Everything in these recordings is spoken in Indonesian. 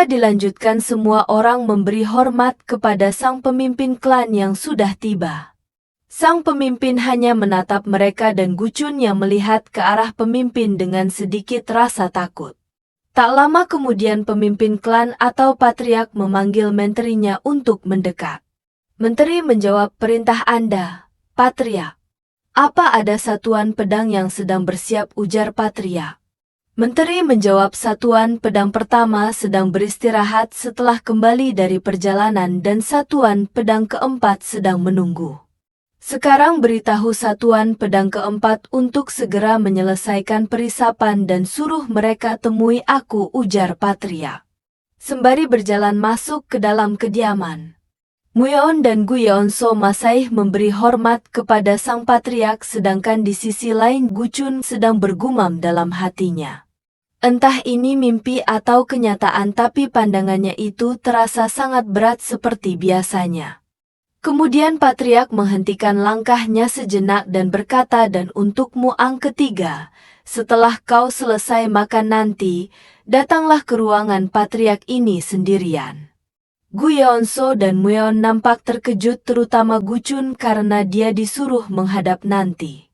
Cerita dilanjutkan, semua orang memberi hormat kepada sang pemimpin klan yang sudah tiba. Sang pemimpin hanya menatap mereka dan Gucun yang melihat ke arah pemimpin dengan sedikit rasa takut. Tak lama kemudian pemimpin klan atau patriark memanggil menterinya untuk mendekat. Menteri menjawab, "Perintah Anda, patriark." "Apa ada satuan pedang yang sedang bersiap?" ujar patriark. Menteri menjawab, "Satuan pedang pertama sedang beristirahat setelah kembali dari perjalanan dan satuan pedang keempat sedang menunggu. Sekarang beritahu satuan pedang keempat untuk segera menyelesaikan perisapan dan suruh mereka temui aku," ujar patriark. Sembari berjalan masuk ke dalam kediaman, Muyeon dan Gu Yeonso masih memberi hormat kepada sang patriark, sedangkan di sisi lain Gucun sedang bergumam dalam hatinya. Entah ini mimpi atau kenyataan, tapi pandangannya itu terasa sangat berat seperti biasanya. Kemudian patriark menghentikan langkahnya sejenak dan berkata, "Dan untukmu ang ketiga, setelah kau selesai makan nanti, datanglah ke ruangan patriark ini sendirian." Gu Yeonso dan Muyeon nampak terkejut, terutama Gucun karena dia disuruh menghadap nanti.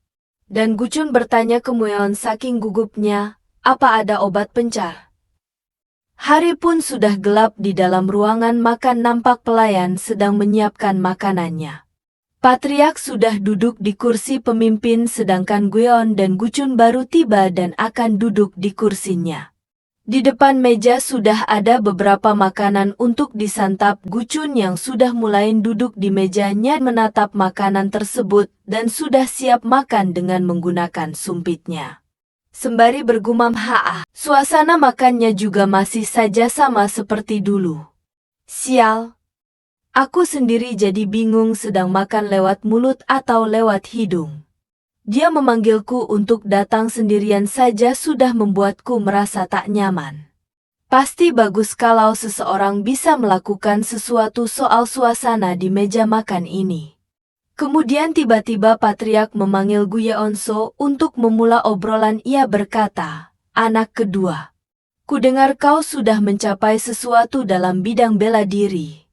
Dan Gucun bertanya ke Muyeon saking gugupnya, "Apa ada obat pencar?" Hari pun sudah gelap. Di dalam ruangan makan nampak pelayan sedang menyiapkan makanannya. Patriark sudah duduk di kursi pemimpin sedangkan Guyeon dan Gucun baru tiba dan akan duduk di kursinya. Di depan meja sudah ada beberapa makanan untuk disantap. Gucun yang sudah mulai duduk di mejanya menatap makanan tersebut dan sudah siap makan dengan menggunakan sumpitnya. Sembari bergumam, suasana makannya juga masih saja sama seperti dulu. Sial, aku sendiri jadi bingung sedang makan lewat mulut atau lewat hidung. Dia memanggilku untuk datang sendirian saja sudah membuatku merasa tak nyaman. Pasti bagus kalau seseorang bisa melakukan sesuatu soal suasana di meja makan ini. Kemudian tiba-tiba patriark memanggil Gu Yeonso untuk memulai obrolan. Ia berkata, "Anak kedua, kudengar kau sudah mencapai sesuatu dalam bidang bela diri."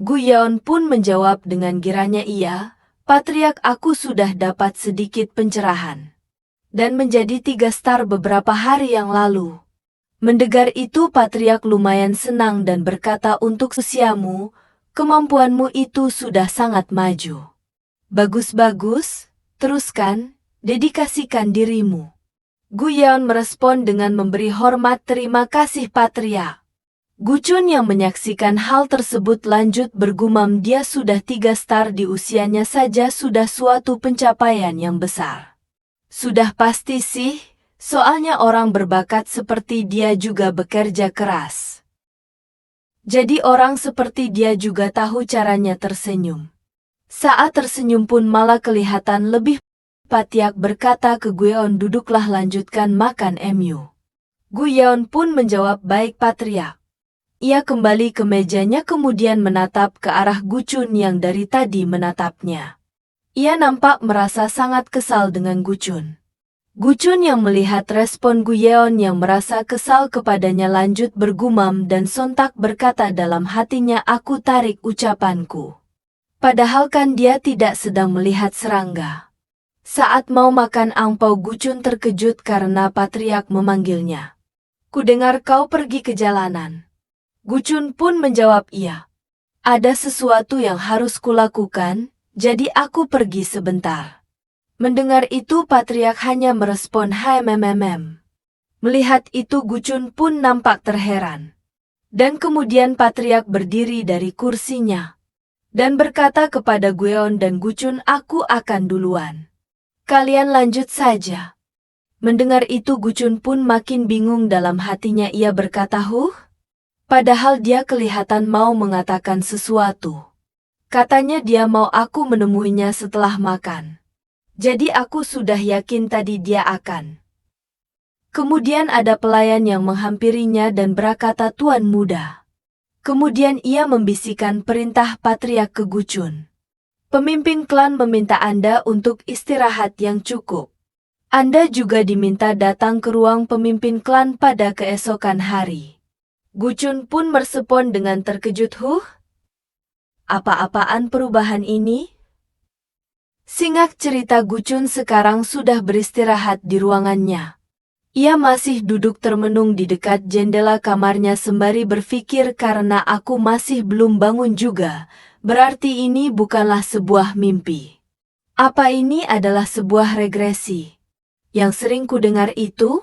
Gu Yeon pun menjawab dengan giranya, "Iya, patriark, aku sudah dapat sedikit pencerahan dan menjadi 3 star beberapa hari yang lalu." Mendengar itu patriark lumayan senang dan berkata, "Untuk usiamu, kemampuanmu itu sudah sangat maju. Bagus-bagus, teruskan, dedikasikan dirimu." Gu Yeon merespon dengan memberi hormat, "Terima kasih patriark." Gucun yang menyaksikan hal tersebut lanjut bergumam, dia sudah 3 star di usianya saja sudah suatu pencapaian yang besar. Sudah pasti sih, soalnya orang berbakat seperti dia juga bekerja keras. Jadi orang seperti dia juga tahu caranya tersenyum. Saat tersenyum pun malah kelihatan lebih. Patriark berkata ke Guyeon, "Duduklah, lanjutkan makan mu." Guyeon pun menjawab, "Baik patriark." Ia kembali ke mejanya kemudian menatap ke arah Gucun yang dari tadi menatapnya. Ia nampak merasa sangat kesal dengan Gucun. Gucun yang melihat respon Guyeon yang merasa kesal kepadanya lanjut bergumam dan sontak berkata dalam hatinya, "Aku tarik ucapanku." Padahal kan dia tidak sedang melihat serangga. Saat mau makan angpau, Gucun terkejut karena patriark memanggilnya. "Kudengar kau pergi ke jalanan." Gucun pun menjawab, "Iya. Ada sesuatu yang harus kulakukan, jadi aku pergi sebentar." Mendengar itu patriark hanya merespon, Melihat itu Gucun pun nampak terheran. Dan kemudian patriark berdiri dari kursinya dan berkata kepada Guyeon dan Gucun, "Aku akan duluan. Kalian lanjut saja." Mendengar itu Gucun pun makin bingung dalam hatinya. Ia berkata, padahal dia kelihatan mau mengatakan sesuatu. Katanya dia mau aku menemuinya setelah makan. Jadi aku sudah yakin tadi dia akan. Kemudian ada pelayan yang menghampirinya dan berkata, "Tuan muda." Kemudian ia membisikkan perintah patriark ke Gucun. "Pemimpin klan meminta Anda untuk istirahat yang cukup. Anda juga diminta datang ke ruang pemimpin klan pada keesokan hari. Gucun pun merespon dengan terkejut. Apa-apaan perubahan ini? Singkat cerita, Gucun sekarang sudah beristirahat di ruangannya. Ia masih duduk termenung di dekat jendela kamarnya sembari berpikir karena aku masih belum bangun juga, berarti ini bukanlah sebuah mimpi. Apa ini adalah sebuah regresi? Yang sering ku dengar itu?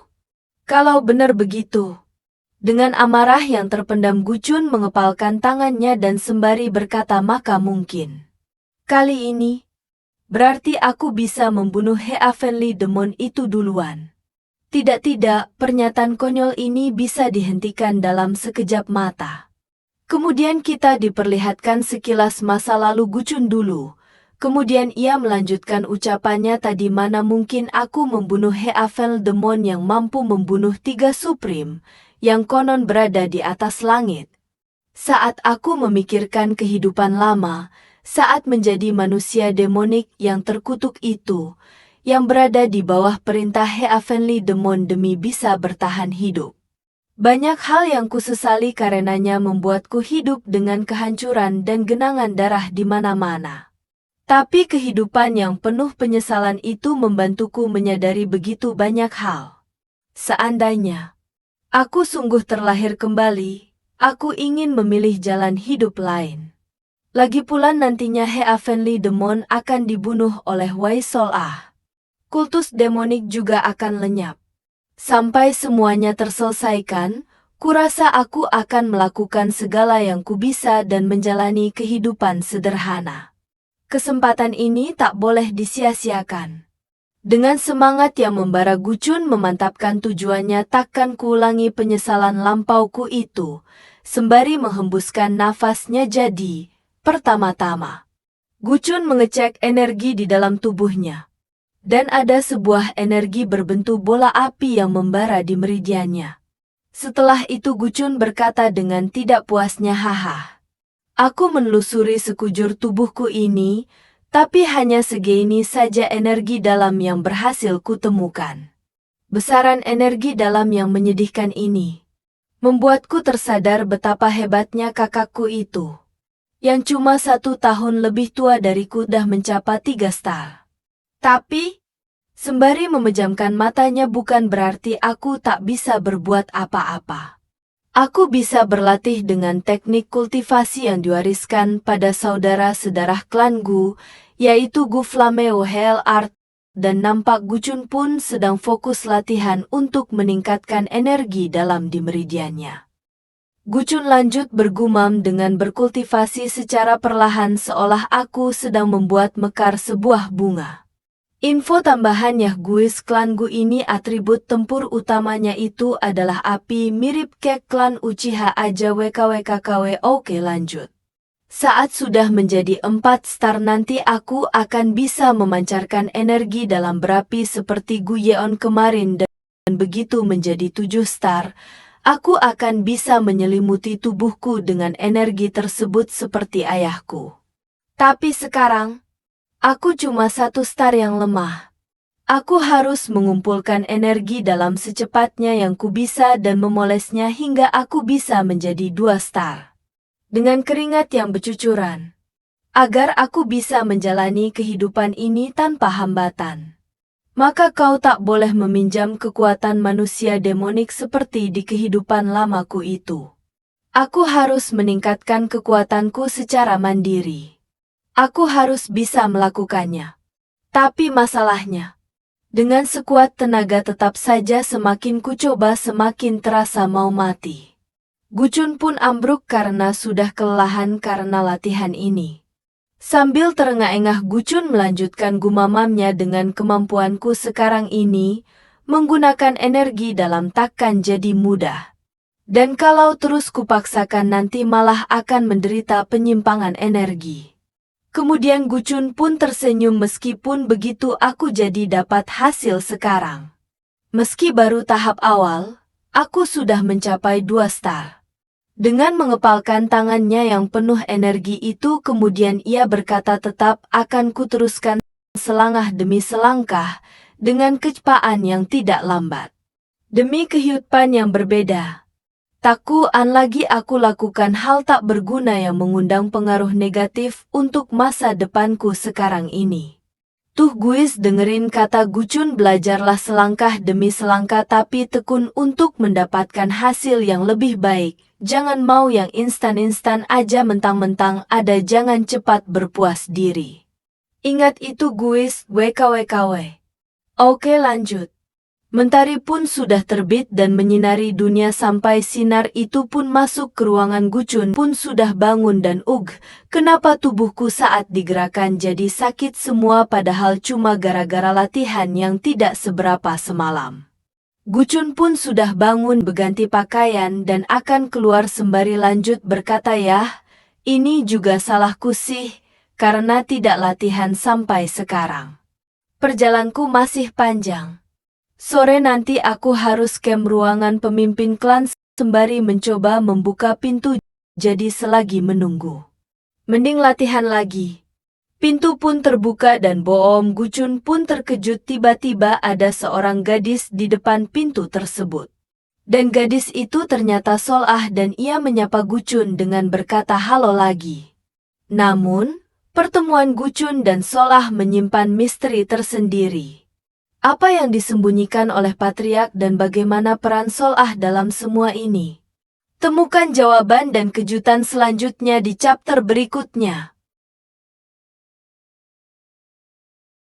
Kalau benar begitu. Dengan amarah yang terpendam, Gucun mengepalkan tangannya dan sembari berkata, maka mungkin kali ini berarti aku bisa membunuh Heavenly Demon itu duluan. Tidak, pernyataan konyol ini bisa dihentikan dalam sekejap mata. Kemudian kita diperlihatkan sekilas masa lalu Gucun dulu. Kemudian ia melanjutkan ucapannya, tadi mana mungkin aku membunuh Heavenly Demon yang mampu membunuh 3 Supreme, yang konon berada di atas langit. Saat aku memikirkan kehidupan lama, saat menjadi manusia demonik yang terkutuk itu, yang berada di bawah perintah Heavenly Demon demi bisa bertahan hidup. Banyak hal yang kusesali karenanya membuatku hidup dengan kehancuran dan genangan darah di mana-mana. Tapi kehidupan yang penuh penyesalan itu membantuku menyadari begitu banyak hal. Seandainya aku sungguh terlahir kembali, aku ingin memilih jalan hidup lain. Lagi pula nantinya Heavenly Demon akan dibunuh oleh Wai Sol Ah. Kultus demonik juga akan lenyap. Sampai semuanya terselesaikan, kurasa aku akan melakukan segala yang kubisa dan menjalani kehidupan sederhana. Kesempatan ini tak boleh disia-siakan. Dengan semangat yang membara, Gucun memantapkan tujuannya, takkan kuulangi penyesalan lampauku itu, sembari menghembuskan nafasnya. Jadi, pertama-tama, Gucun mengecek energi di dalam tubuhnya. Dan ada sebuah energi berbentuk bola api yang membara di meridiannya. Setelah itu Gucun berkata dengan tidak puasnya, haha. Aku menelusuri sekujur tubuhku ini, tapi hanya segini saja energi dalam yang berhasil kutemukan. Besaran energi dalam yang menyedihkan ini membuatku tersadar betapa hebatnya kakakku itu, yang cuma 1 tahun lebih tua dariku, dah mencapai 3 star. Tapi, sembari memejamkan matanya, bukan berarti aku tak bisa berbuat apa-apa. Aku bisa berlatih dengan teknik kultivasi yang diwariskan pada saudara sedarah klan Gu, yaitu Gu Flameo Hell Art, dan nampak Gucun pun sedang fokus latihan untuk meningkatkan energi dalam di meridiannya. Gucun lanjut bergumam dengan berkultivasi secara perlahan seolah aku sedang membuat mekar sebuah bunga. Info tambahannya, Guis klan Gu ini atribut tempur utamanya itu adalah api, mirip kayak klan Uchiha aja. WKWKKW. Oke, lanjut. Saat sudah menjadi 4 star nanti aku akan bisa memancarkan energi dalam berapi seperti Gu Yeon kemarin, dan begitu menjadi 7 star, aku akan bisa menyelimuti tubuhku dengan energi tersebut seperti ayahku. Tapi sekarang, aku cuma 1 star yang lemah. Aku harus mengumpulkan energi dalam secepatnya yang kubisa dan memolesnya hingga aku bisa menjadi 2 star. Dengan keringat yang bercucuran. Agar aku bisa menjalani kehidupan ini tanpa hambatan. Maka kau tak boleh meminjam kekuatan manusia demonik seperti di kehidupan lamaku itu. Aku harus meningkatkan kekuatanku secara mandiri. Aku harus bisa melakukannya. Tapi masalahnya, dengan sekuat tenaga tetap saja semakin ku coba semakin terasa mau mati. Gucun pun ambruk karena sudah kelelahan karena latihan ini. Sambil terengah-engah Gucun melanjutkan gumamamnya, dengan kemampuanku sekarang ini, menggunakan energi dalam takkan jadi mudah. Dan kalau terus kupaksakan nanti malah akan menderita penyimpangan energi. Kemudian Gucun pun tersenyum, meskipun begitu aku jadi dapat hasil sekarang. Meski baru tahap awal, aku sudah mencapai 2 star. Dengan mengepalkan tangannya yang penuh energi itu, kemudian ia berkata, tetap akan kuteruskan selangkah demi selangkah, dengan kecepatan yang tidak lambat. Demi kehidupan yang berbeda. Takuan lagi aku lakukan hal tak berguna yang mengundang pengaruh negatif untuk masa depanku sekarang ini. Tuh guys, dengerin kata Gucun, belajarlah selangkah demi selangkah tapi tekun untuk mendapatkan hasil yang lebih baik. Jangan mau yang instan-instan aja, mentang-mentang ada, jangan cepat berpuas diri. Ingat itu guys, WKWKW. Oke lanjut. Mentari pun sudah terbit dan menyinari dunia sampai sinar itu pun masuk ke ruangan. Gucun pun sudah bangun dan kenapa tubuhku saat digerakkan jadi sakit semua padahal cuma gara-gara latihan yang tidak seberapa semalam. Gucun pun sudah bangun, berganti pakaian dan akan keluar sembari lanjut berkata, "Yah, ini juga salahku sih, karena tidak latihan sampai sekarang. Perjalananku masih panjang. Sore nanti aku harus camp ruangan pemimpin klan." Sembari mencoba membuka pintu, jadi selagi menunggu, mending latihan lagi. Pintu pun terbuka dan boom, Gucun pun terkejut tiba-tiba ada seorang gadis di depan pintu tersebut. Dan gadis itu ternyata Solah dan ia menyapa Gucun dengan berkata halo lagi. Namun, pertemuan Gucun dan Solah menyimpan misteri tersendiri. Apa yang disembunyikan oleh Patriark dan bagaimana peran Solah dalam semua ini? Temukan jawaban dan kejutan selanjutnya di chapter berikutnya.